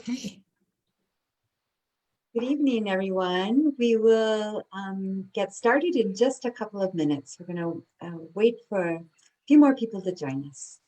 Okay. Good evening, everyone. We will get started in just a couple of minutes. We're going to wait for a few more people to join us.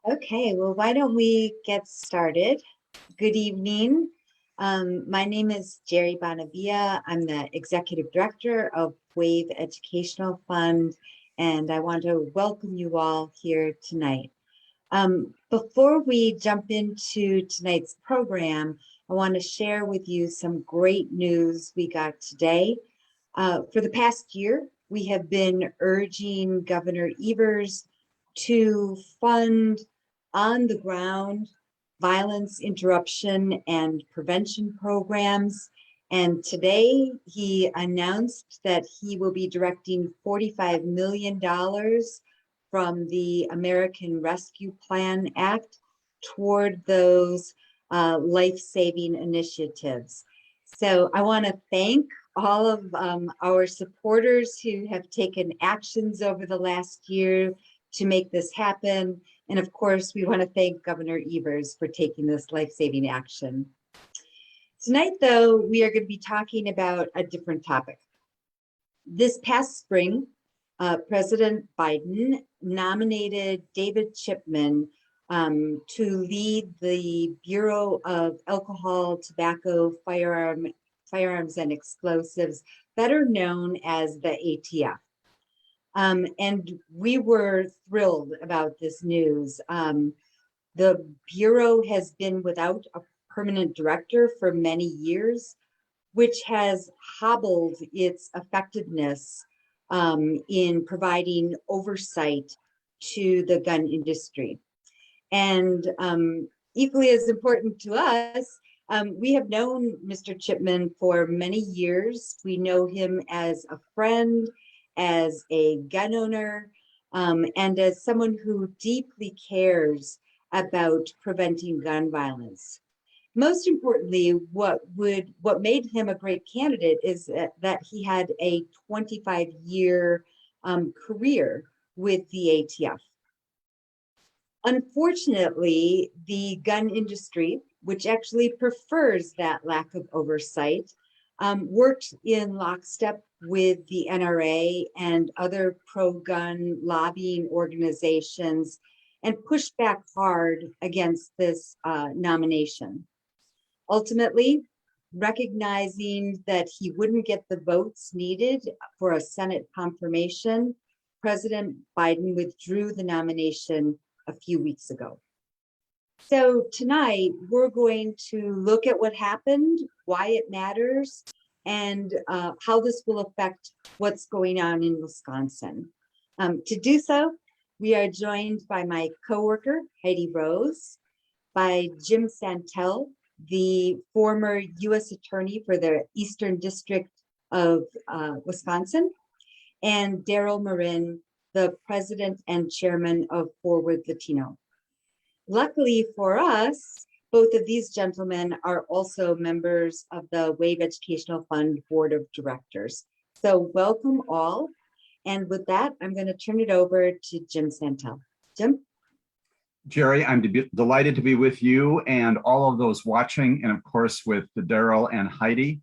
Okay, well, why don't we get started? Good evening. My name is Jerry Bonavia. I'm the Executive Director of WAVE Educational Fund, and I want to welcome you all here tonight. Before we jump into tonight's program, I want to share with you some great news we got today. For the past year, we have been urging Governor Evers to fund on the ground violence interruption and prevention programs. And today he announced that he will be directing $45 million from the American Rescue Plan Act toward those life-saving initiatives. So I want to thank all of our supporters who have taken actions over the last year to make this happen. And of course, we want to thank Governor Evers for taking this life-saving action. Tonight, though, we are going to be talking about a different topic. This past spring, President Biden nominated David Chipman to lead the Bureau of Alcohol, Tobacco, Firearms and Explosives, better known as the ATF. And we were thrilled about this news. The Bureau has been without a permanent director for many years, which has hobbled its effectiveness in providing oversight to the gun industry. And equally as important to us, we have known Mr. Chipman for many years. We know him as a friend, as a gun owner, and as someone who deeply cares about preventing gun violence. Most importantly, what made him a great candidate is that he had a 25-year career with the ATF. Unfortunately, the gun industry, which actually prefers that lack of oversight, worked in lockstep with the NRA and other pro-gun lobbying organizations and pushed back hard against this nomination. Ultimately, recognizing that he wouldn't get the votes needed for a Senate confirmation, President Biden withdrew the nomination a few weeks ago. So tonight, we're going to look at what happened, why it matters, and how this will affect what's going on in Wisconsin. To do so, we are joined by my coworker, Heidi Rose, by Jim Santel, the former U.S. Attorney for the Eastern District of Wisconsin, and Daryl Marin, the President and Chairman of Forward Latino. Luckily for us, both of these gentlemen are also members of the WAVE Educational Fund Board of Directors. So welcome all. And with that, I'm going to turn it over to Jim Santel. Jim? Jerry, I'm delighted to be with you and all of those watching, and of course with Daryl and Heidi.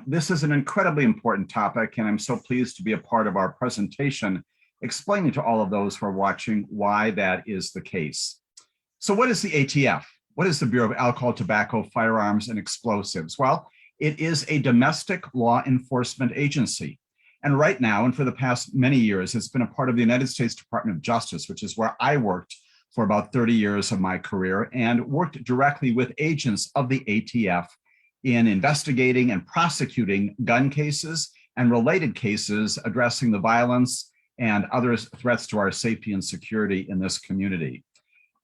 This is an incredibly important topic, and I'm so pleased to be a part of our presentation explaining to all of those who are watching why that is the case. So what is the ATF? What is the Bureau of Alcohol, Tobacco, Firearms, and Explosives? Well, it is a domestic law enforcement agency. And right now, and for the past many years, it's been a part of the United States Department of Justice, which is where I worked for about 30 years of my career and worked directly with agents of the ATF in investigating and prosecuting gun cases and related cases addressing the violence and other threats to our safety and security in this community.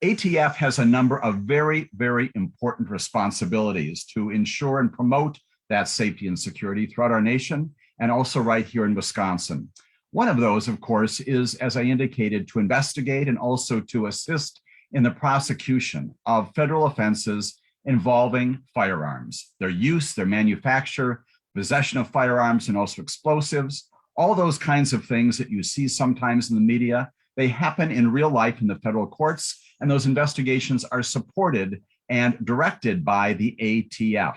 ATF has a number of very, very important responsibilities to ensure and promote that safety and security throughout our nation and also right here in Wisconsin. One of those, of course, is, as I indicated, to investigate and also to assist in the prosecution of federal offenses involving firearms, their use, their manufacture, possession of firearms, and also explosives, all those kinds of things that you see sometimes in the media. They happen in real life in the federal courts, and those investigations are supported and directed by the ATF.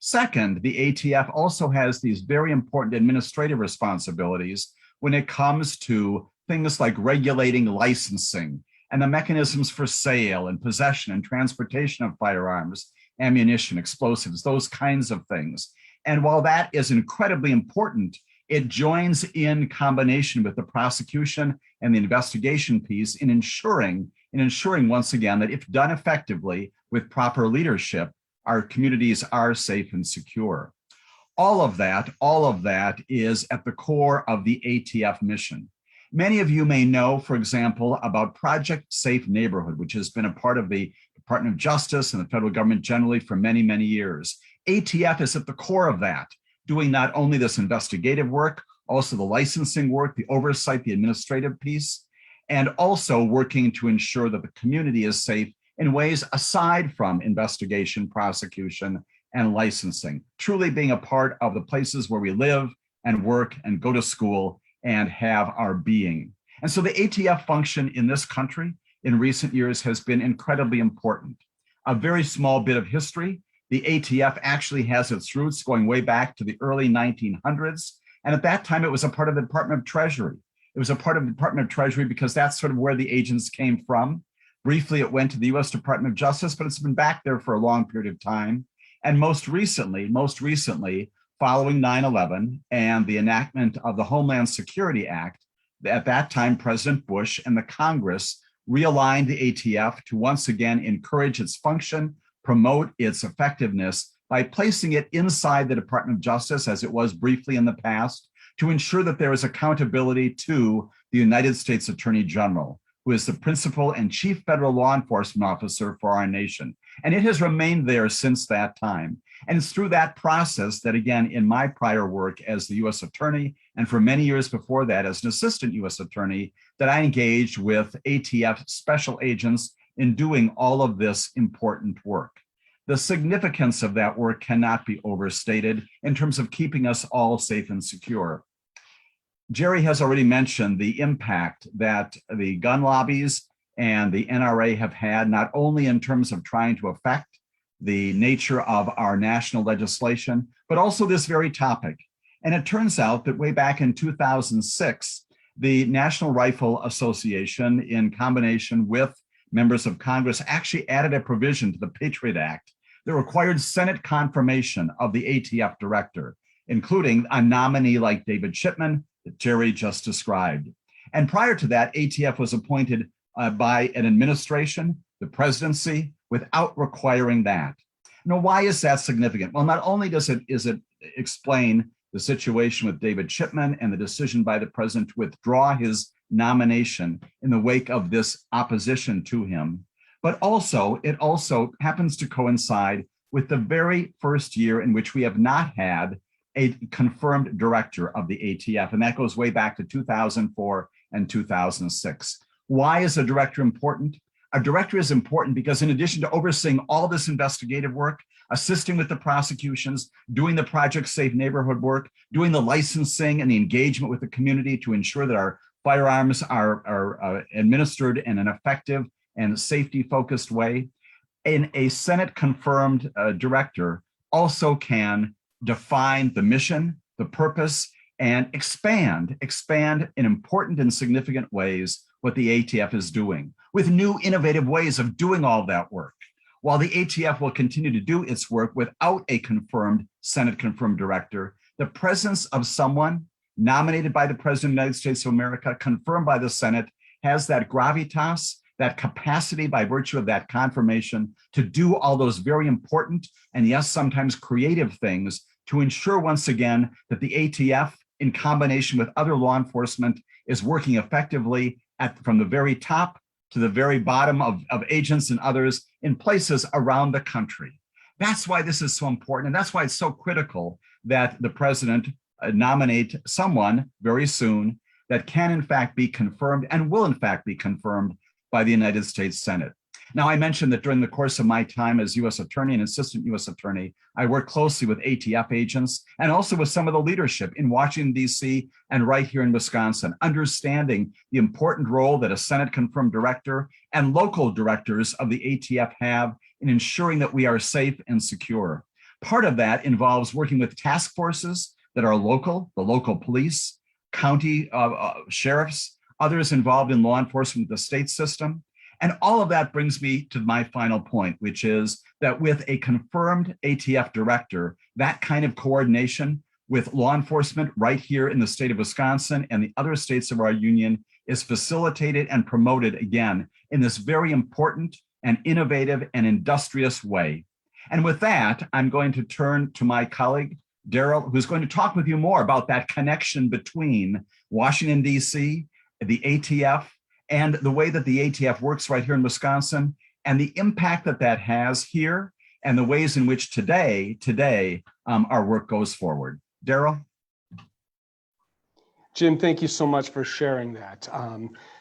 Second, the ATF also has these very important administrative responsibilities when it comes to things like regulating licensing and the mechanisms for sale and possession and transportation of firearms, ammunition, explosives, those kinds of things. And while that is incredibly important, it joins in combination with the prosecution and the investigation piece in ensuring once again that if done effectively with proper leadership, our communities are safe and secure. All of that is at the core of the ATF mission. Many of you may know, for example, about Project Safe Neighborhood, which has been a part of the Department of Justice and the federal government generally for many, many years. ATF is at the core of that, doing not only this investigative work, also the licensing work, the oversight, the administrative piece, and also working to ensure that the community is safe in ways aside from investigation, prosecution, and licensing, truly being a part of the places where we live and work and go to school and have our being. And so the ATF function in this country in recent years has been incredibly important. A very small bit of history. The ATF actually has its roots going way back to the early 1900s. And at that time, it was a part of the Department of Treasury. It was a part of the Department of Treasury because that's sort of where the agents came from. Briefly, it went to the US Department of Justice, but it's been back there for a long period of time. And most recently, following 9/11 and the enactment of the Homeland Security Act, at that time, President Bush and the Congress realigned the ATF to once again encourage its function, promote its effectiveness by placing it inside the Department of Justice, as it was briefly in the past, to ensure that there is accountability to the United States Attorney General, who is the principal and chief federal law enforcement officer for our nation. And it has remained there since that time. And it's through that process that, again, in my prior work as the US Attorney, and for many years before that as an assistant US Attorney, that I engaged with ATF special agents in doing all of this important work. The significance of that work cannot be overstated in terms of keeping us all safe and secure. Jerry has already mentioned the impact that the gun lobbies and the NRA have had, not only in terms of trying to affect the nature of our national legislation, but also this very topic. And it turns out that way back in 2006, the National Rifle Association, in combination with members of Congress, actually added a provision to the Patriot Act that required Senate confirmation of the ATF director, including a nominee like David Chipman that Jerry just described. And prior to that, ATF was appointed by an administration, the presidency, without requiring that. Now, why is that significant? Well, not only does it explain the situation with David Chipman and the decision by the president to withdraw his nomination in the wake of this opposition to him, but also it also happens to coincide with the very first year in which we have not had a confirmed director of the ATF, and that goes way back to 2004 and 2006. Why is a director important? A director is important because in addition to overseeing all this investigative work, assisting with the prosecutions, doing the Project Safe Neighborhood work, doing the licensing and the engagement with the community to ensure that our firearms are administered in an effective and safety focused way. In a Senate confirmed director also can define the mission, the purpose, and expand in important and significant ways what the ATF is doing with new innovative ways of doing all that work. While the ATF will continue to do its work without a confirmed Senate confirmed director, the presence of someone nominated by the President of the United States of America, confirmed by the Senate, has that gravitas, that capacity by virtue of that confirmation to do all those very important and yes, sometimes creative things to ensure once again that the ATF in combination with other law enforcement is working effectively from the very top to the very bottom of agents and others in places around the country. That's why this is so important. And that's why it's so critical that the president nominate someone very soon that can in fact be confirmed and will in fact be confirmed by the United States Senate. Now, I mentioned that during the course of my time as U.S. Attorney and Assistant U.S. Attorney, I worked closely with ATF agents and also with some of the leadership in Washington, D.C. and right here in Wisconsin, understanding the important role that a Senate-confirmed director and local directors of the ATF have in ensuring that we are safe and secure. Part of that involves working with task forces that are local, the local police, county sheriffs, others involved in law enforcement, the state system. And all of that brings me to my final point, which is that with a confirmed ATF director, that kind of coordination with law enforcement right here in the state of Wisconsin and the other states of our union is facilitated and promoted again in this very important and innovative and industrious way. And with that, I'm going to turn to my colleague, Daryl, who's going to talk with you more about that connection between Washington, D.C., the ATF, and the way that the ATF works right here in Wisconsin, and the impact that that has here, and the ways in which today, our work goes forward. Daryl? Jim, thank you so much for sharing that.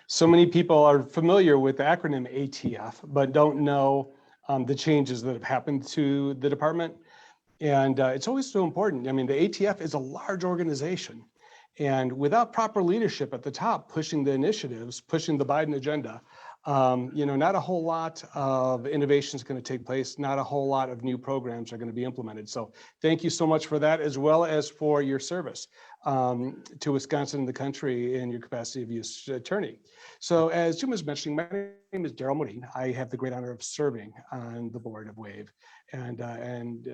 So many people are familiar with the acronym ATF, but don't know the changes that have happened to the department. And it's always so important. I mean, the ATF is a large organization. And without proper leadership at the top, pushing the initiatives, pushing the Biden agenda, not a whole lot of innovation is going to take place. Not a whole lot of new programs are going to be implemented. So thank you so much for that, as well as for your service to Wisconsin and the country in your capacity of U.S. Attorney. So as Jim was mentioning, my name is Daryl Modine. I have the great honor of serving on the board of WAVE, and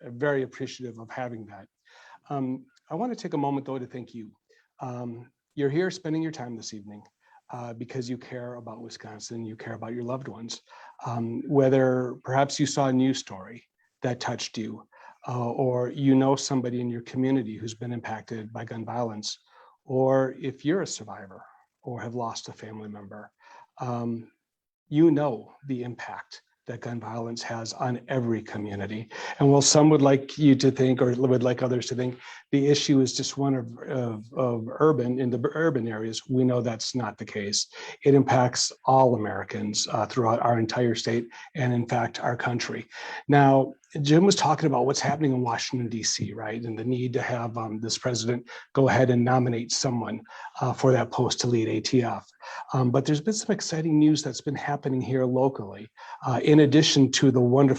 very appreciative of having that. I want to take a moment, though, to thank you. You're here spending your time this evening because you care about Wisconsin, you care about your loved ones. Whether perhaps you saw a news story that touched you, or you know somebody in your community who's been impacted by gun violence, or if you're a survivor or have lost a family member, you know the impact that gun violence has on every community. And while some would like you to think, or would like others to think, the issue is just one of urban areas, we know that's not the case. It impacts all Americans throughout our entire state and in fact, our country. Now, Jim was talking about what's happening in Washington, D.C., right? And the need to have this president go ahead and nominate someone for that post to lead ATF. But there's been some exciting news that's been happening here locally, in addition to the wonderful